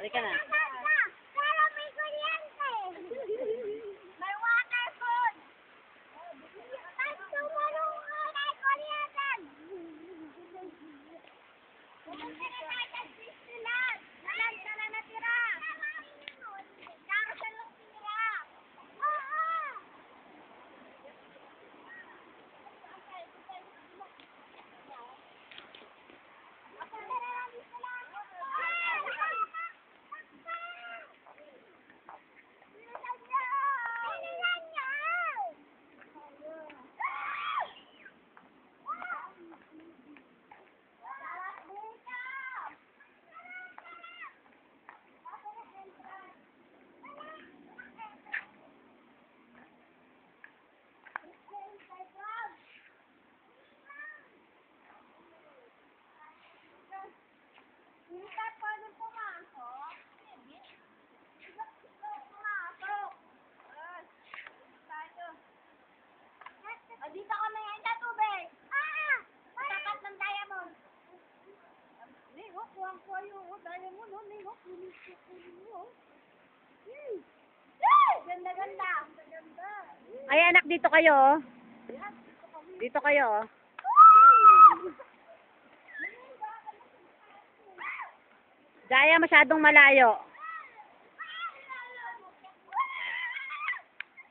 Halika na. Pero may kuryente. May water food. Tapos tumarong ka na kuryente. Pumunta na tayo sa Disneyland. Saan ka na natira? Carousel lang tinira. Oo. Hindi ka pwede pumasok. Pumasok. Tayo. Dito ka may handa tubig. Tapat ng diamond. Nihok, kuwang-kuwa yung diamond. Nihok, nihok. Ganda-ganda. Ganda. Ay, anak, dito kayo. Oh. Dito kayo. Oh. Jaya, masyadong malayo.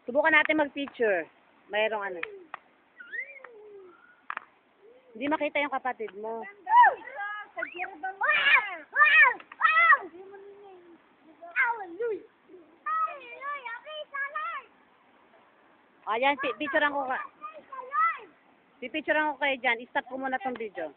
Subukan natin mag-picture. Mayroong ano. Hindi makita yung kapatid mo. Sa girbang mo. Ayan, picturean ko ka. Pipicturean ko kayo dyan. I-stop ko muna tong video.